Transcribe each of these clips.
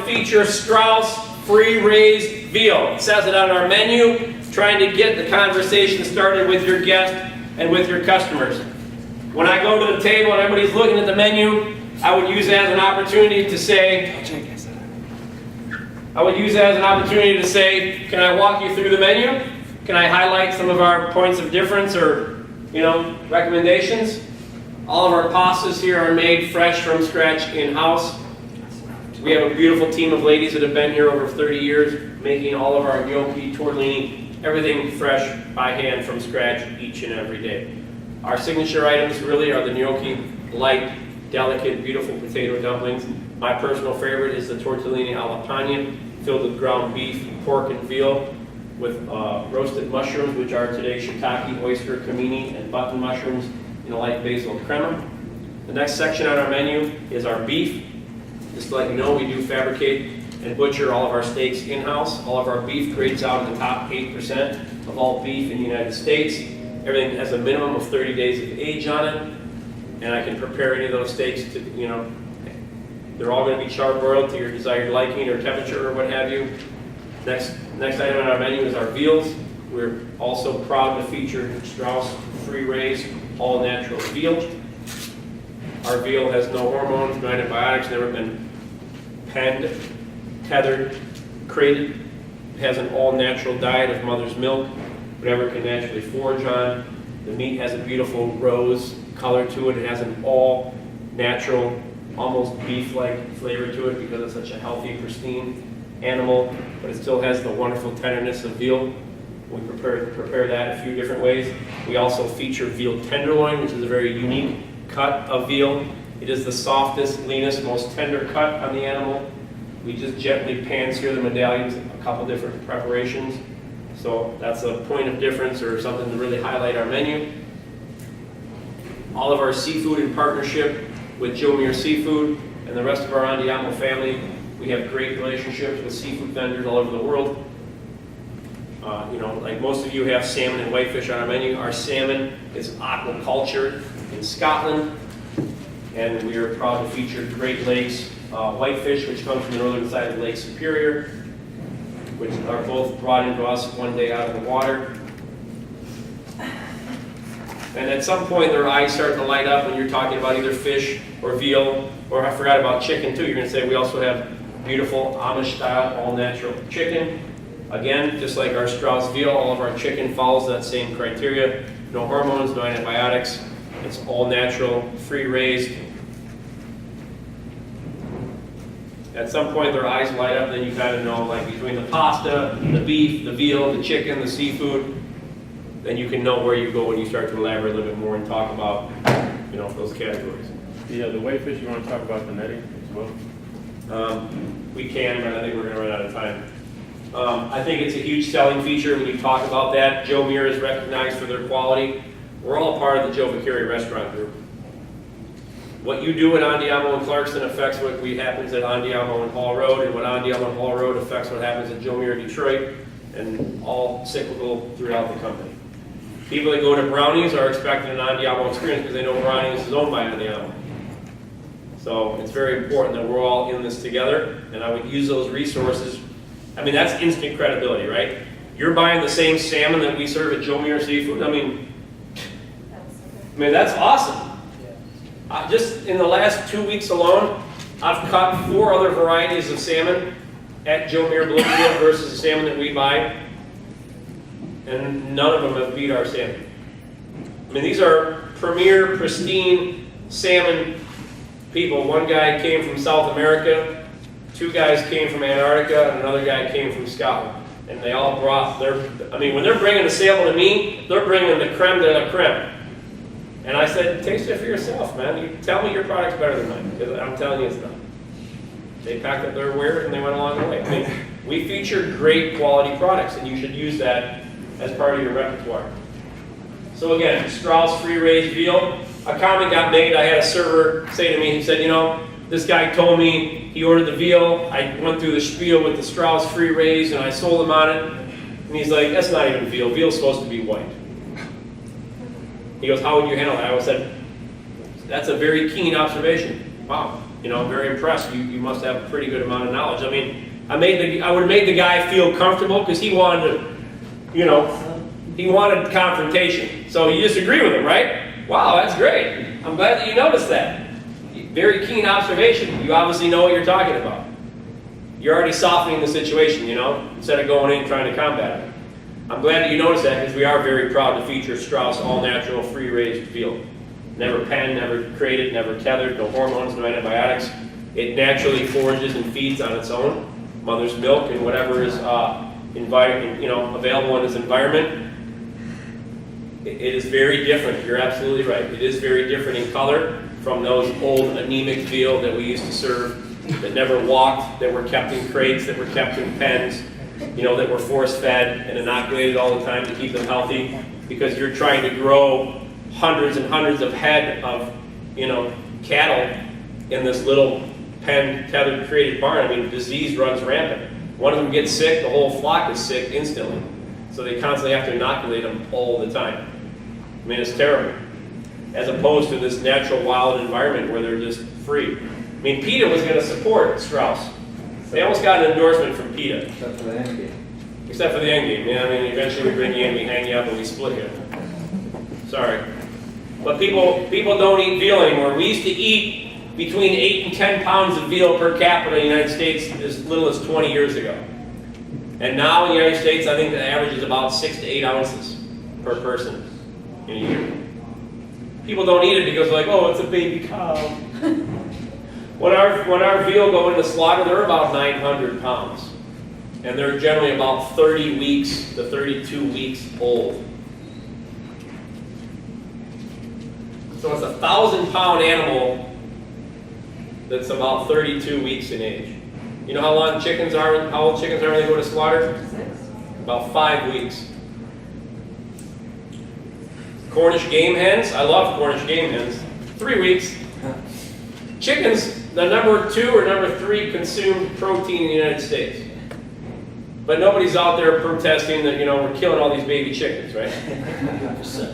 feature Strauss free-raised veal. It says it on our menu, trying to get the conversation started with your guest and with your customers. When I go to the table and everybody's looking at the menu, I would use it as an opportunity to say, can I walk you through the menu? Can I highlight some of our points of difference or, recommendations? All of our pastas here are made fresh from scratch in-house. We have a beautiful team of ladies that have been here over 30 years, making all of our gnocchi, tortellini, everything fresh by hand from scratch each and every day. Our signature items really are the gnocchi, light, delicate, beautiful potato dumplings. My personal favorite is the tortellini alla pagna, filled with ground beef, pork, and veal, with roasted mushrooms, which are today shiitake, oyster, camini, and button mushrooms in a light basil crema. The next section on our menu is our beef. Just to let you know, we do fabricate and butcher all of our steaks in-house. All of our beef grades out in the top 8% of all beef in the United States. Everything has a minimum of 30 days of age on it. And I can prepare any of those steaks to, they're all going to be charbroiled to your desired liking or temperature or what have you. Next item on our menu is our veals. We're also proud to feature Strauss free-raised, all-natural veal. Our veal has no hormones, no antibiotics, never been penned, tethered, crated. It has an all-natural diet of mother's milk, whatever it can naturally forage on. The meat has a beautiful rose color to it. It has an all-natural, almost beef-like flavor to it because it's such a healthy, pristine animal, but it still has the wonderful tenderness of veal. We prepare that a few different ways. We also feature veal tenderloin, which is a very unique cut of veal. It is the softest, leanest, most tender cut on the animal. We just gently pan-sear the medallions, a couple different preparations. So that's a point of difference or something to really highlight our menu. All of our seafood in partnership with Joe Muir Seafood and the rest of our Andiamo family. We have great relationships with seafood vendors all over the world. Like most of you have salmon and whitefish on our menu. Our salmon is aquaculture in Scotland, and we are proud to feature Great Lakes whitefish, which comes from the northern side of Lake Superior, which are both brought into us one day out of the water. And at some point, their eyes start to light up when you're talking about either fish or veal, or I forgot about chicken too. You're going to say we also have beautiful Amish-style, all-natural chicken. Again, just like our Strauss veal, all of our chicken follows that same criteria. No hormones, no antibiotics. It's all natural, free-raised. At some point, their eyes light up, then you kind of know, like between the pasta, the beef, the veal, the chicken, the seafood, then you can know where you go when you start to elaborate a little bit more and talk about, those categories. Yeah, the whitefish, you want to talk about the netting as well? We can, but I think we're going to run out of time. I think it's a huge selling feature when you talk about that. Joe Muir is recognized for their quality. We're all part of the Joe Vicari restaurant group. What you do at Andiamo and Clarkston affects what happens at Andiamo and Hall Road, and what Andiamo and Hall Road affects what happens at Joe Muir Detroit, and all cyclical throughout the company. People that go to Brownies are expecting an Andiamo experience because they know Brownies is owned by Andiamo. So it's very important that we're all in this together, and I would use those resources. I mean, that's instant credibility, right? You're buying the same salmon that we serve at Joe Muir Seafood. I mean, that's awesome. Just in the last 2 weeks alone, I've caught 4 other varieties of salmon at Joe Muir Bloomfield versus the salmon that we buy, and none of them have beat our salmon. I mean, these are premier, pristine salmon people. One guy came from South America, 2 guys came from Antarctica, and another guy came from Scotland. And they all brought when they're bringing a sample to me, they're bringing the creme de la creme. And I said, taste it for yourself, man. You tell me your product's better than mine, because I'm telling you it's not. They packed up their wares and they went along the way. I mean, we feature great quality products, and you should use that as part of your repertoire. So again, Strauss free-range veal. A comment got made. I had a server say to me, he said, this guy told me he ordered the veal. I went through the spiel with the Strauss free-range, and I sold him on it. And he's like, that's not even veal. Veal's supposed to be white. He goes, how would you handle that? I said, that's a very keen observation. Wow. You know, I'm very impressed. You must have a pretty good amount of knowledge. I mean, I would have made the guy feel comfortable because he wanted to, you know, he wanted confrontation. So you disagree with him, right? Wow, that's great. I'm glad that you noticed that. Very keen observation. You obviously know what you're talking about. You're already softening the situation, you know, instead of going in and trying to combat it. I'm glad that you noticed that because we are very proud to feature Strauss all-natural, free-range veal. Never penned, never crated, never tethered, no hormones, no antibiotics. It naturally forages and feeds on its own, mother's milk and whatever is available in its environment. It is very different. You're absolutely right. It is very different in color from those old anemic veal that we used to serve, that never walked, that were kept in crates, that were kept in pens, you know, that were force-fed and inoculated all the time to keep them healthy, because you're trying to grow hundreds and hundreds of head of, you know, cattle in this little pen, tethered, crated barn. I mean, disease runs rampant. One of them gets sick, the whole flock is sick instantly. So they constantly have to inoculate them all the time. I mean, it's terrible. As opposed to this natural wild environment where they're just free. I mean, PETA was going to support Strauss. They almost got an endorsement from PETA. Except for the end game. Except for the end game. Yeah, I mean, eventually we bring you in, we hang you up, and we split you. Sorry. But people don't eat veal anymore. We used to eat between 8 and 10 pounds of veal per capita in the United States as little as 20 years ago. And now in the United States, I think the average is about 6 to 8 ounces per person in a year. People don't eat it because they're like, oh, it's a baby cow. When our veal go into slaughter, they're about 900 pounds. And they're generally about 30 weeks to 32 weeks old. So it's a 1,000-pound animal that's about 32 weeks in age. You know how long chickens are? How old chickens are when they go to slaughter? 6. About 5 weeks. Cornish game hens. I love Cornish game hens. 3 weeks. Chickens, the number 2 or number 3 consumed protein in the United States. But nobody's out there protesting that, you know, we're killing all these baby chickens, right?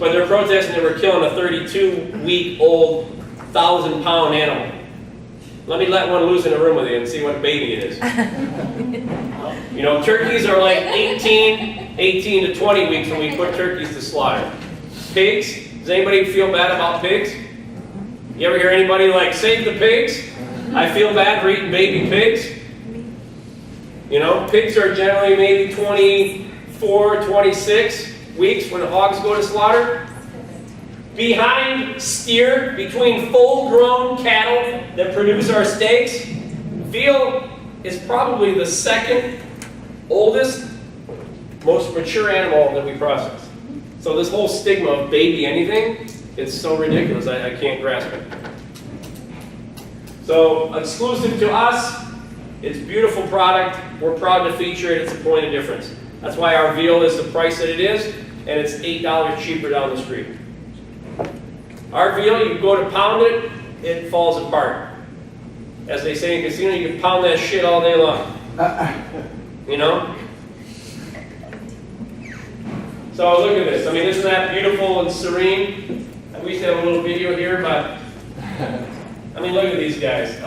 But they're protesting that we're killing a 32-week-old, 1,000-pound animal. Let me let one loose in a room with you and see what baby it is. You know, turkeys are like 18 to 20 weeks when we put turkeys to slaughter. Pigs, does anybody feel bad about pigs? You ever hear anybody like, save the pigs? I feel bad for eating baby pigs. You know, pigs are generally maybe 24, 26 weeks when hogs go to slaughter. Behind steer, between full-grown cattle that produce our steaks, veal is probably the second oldest, most mature animal that we process. So this whole stigma of baby anything, it's so ridiculous, I can't grasp it. So exclusive to us, it's a beautiful product. We're proud to feature it. It's a point of difference. That's why our veal is the price that it is, and it's $8 cheaper down the street. Our veal, you can go to pound it, it falls apart. As they say in casino, you can pound that shit all day long. You know? So look at this. I mean, isn't that beautiful and serene? We used to have a little video here, but I mean, look at these guys.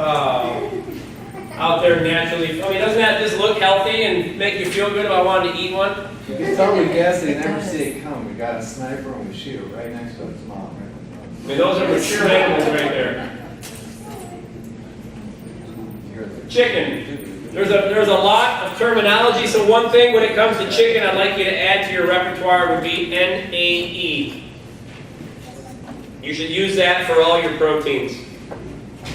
Out there naturally. I mean, doesn't that just look healthy and make you feel good if I wanted to eat one? You can tell we guess they never see it come. We got a sniper and we shoot it right next to its mom. I mean, those are mature animals right there. Chicken. There's a lot of terminology. So one thing when it comes to chicken I'd like you to add to your repertoire would be NAE. You should use that for all your proteins.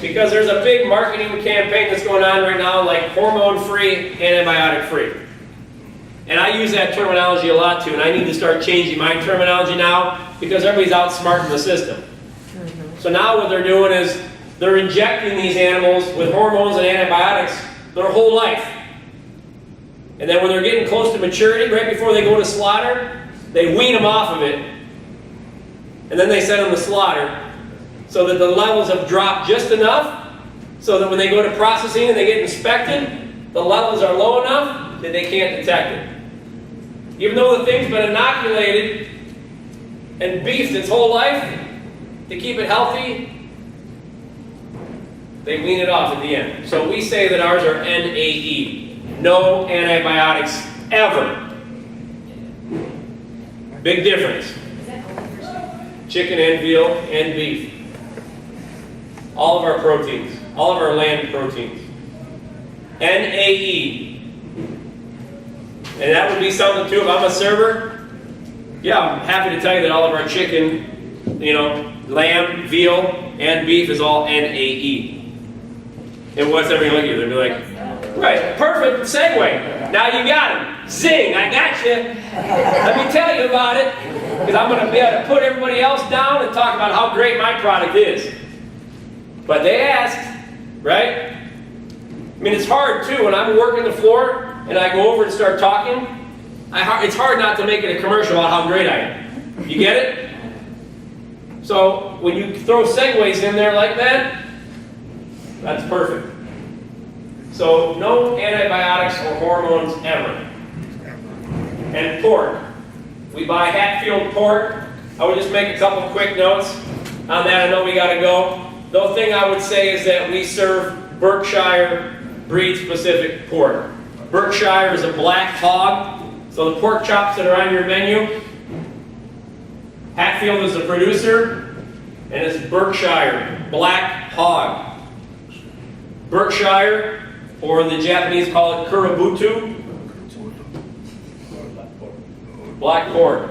Because there's a big marketing campaign that's going on right now, like hormone-free, antibiotic-free. And I use that terminology a lot too, and I need to start changing my terminology now because everybody's outsmarting the system. So now what they're doing is they're injecting these animals with hormones and antibiotics their whole life. And then when they're getting close to maturity, right before they go to slaughter, they wean them off of it. And then they send them to slaughter so that the levels have dropped just enough so that when they go to processing and they get inspected, the levels are low enough that they can't detect it. Even though the thing's been inoculated and beefed its whole life to keep it healthy, They wean it off at the end. So we say that ours are NAE. No antibiotics ever. Big difference. Chicken and veal and beef. All of our proteins. All of our land proteins. NAE. And that would be something too, if I'm a server, yeah, I'm happy to tell you that all of our chicken, you know, lamb, veal, and beef is all NAE. And what's everything look at you? They'll be like, right, perfect segue. Now you got it. Zing, I got you. Let me tell you about it, because I'm going to be able to put everybody else down and talk about how great my product is. But they asked, right? I mean, it's hard too, when I'm working the floor and I go over and start talking, it's hard not to make it a commercial about how great I am. You get it? So when you throw segues in there like that, that's perfect. So no antibiotics or hormones ever. And pork. We buy Hatfield pork. I would just make a couple quick notes on that. I know we got to go. The thing I would say is that we serve Berkshire breed-specific pork. Berkshire is a black hog. So the pork chops that are on your menu, Hatfield is the producer, and it's Berkshire black hog. Berkshire, or the Japanese call it Kurabutu, black pork.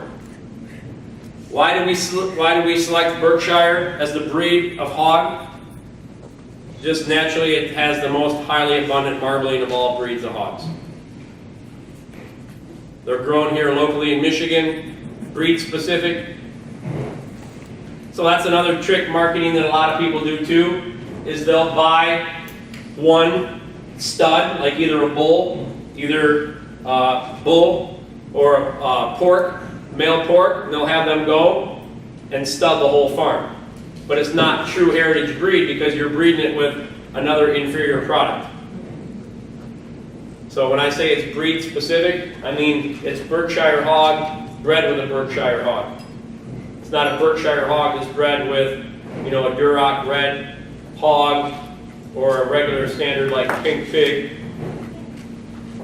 Why do we select Berkshire as the breed of hog? Just naturally, it has the most highly abundant marbling of all breeds of hogs. They're grown here locally in Michigan, breed specific. So that's another trick marketing that a lot of people do too, is they'll buy one stud, like either a bull, or pork, male pork, and they'll have them go and stud the whole farm. But it's not true heritage breed because you're breeding it with another inferior product. So when I say it's breed specific, I mean it's Berkshire hog bred with a Berkshire hog. It's not a Berkshire hog that's bred with, you know, a Duroc red hog or a regular standard like pink pig,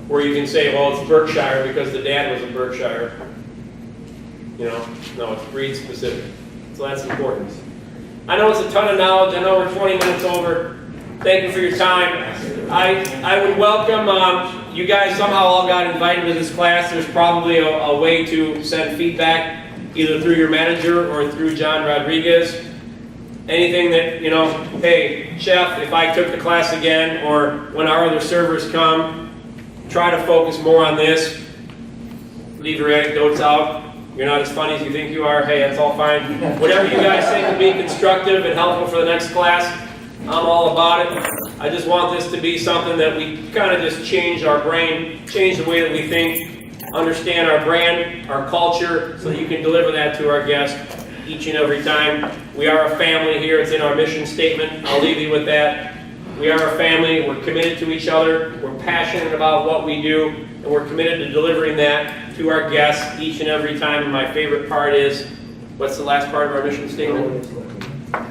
where you can say, well, it's Berkshire because the dad was a Berkshire. You know, no, it's breed specific. So that's important. I know it's a ton of knowledge. I know we're 20 minutes over. Thank you for your time. I would welcome, you guys somehow all got invited to this class. There's probably a way to send feedback either through your manager or through John Rodriguez. Anything that, you know, hey, chef, if I took the class again, or when our other servers come, try to focus more on this. Leave your anecdotes out. You're not as funny as you think you are. Hey, that's all fine. Whatever you guys think would be constructive and helpful for the next class, I'm all about it. I just want this to be something that we kind of just change our brain, change the way that we think, understand our brand, our culture, so that you can deliver that to our guests each and every time. We are a family here. It's in our mission statement. I'll leave you with that. We are a family. We're committed to each other. We're passionate about what we do, and we're committed to delivering that to our guests each and every time. And my favorite part is, what's the last part of our mission statement?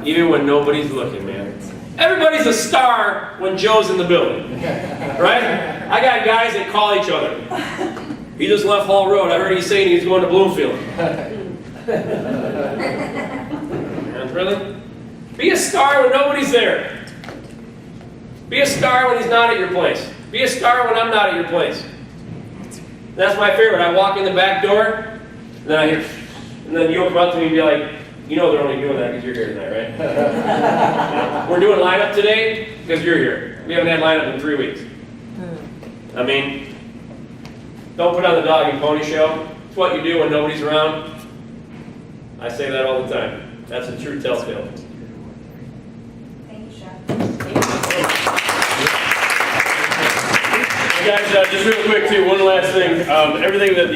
Even when nobody's looking, man. Everybody's a star when Joe's in the building, right? I got guys that call each other. He just left Hall Road. I heard he's saying he's going to Bloomfield. And really? Be a star when nobody's there. Be a star when he's not at your place. Be a star when I'm not at your place. That's my favorite. I walk in the back door, and then I hear, and then you'll come up to me and be like, you know they're only doing that because you're here tonight, right? We're doing lineup today because you're here. We haven't had lineup in 3 weeks. I mean, don't put on the dog and pony show. It's what you do when nobody's around. I say that all the time. That's a true telltale. Thank you, Chef. Guys, just real quick too, one last thing. Everything that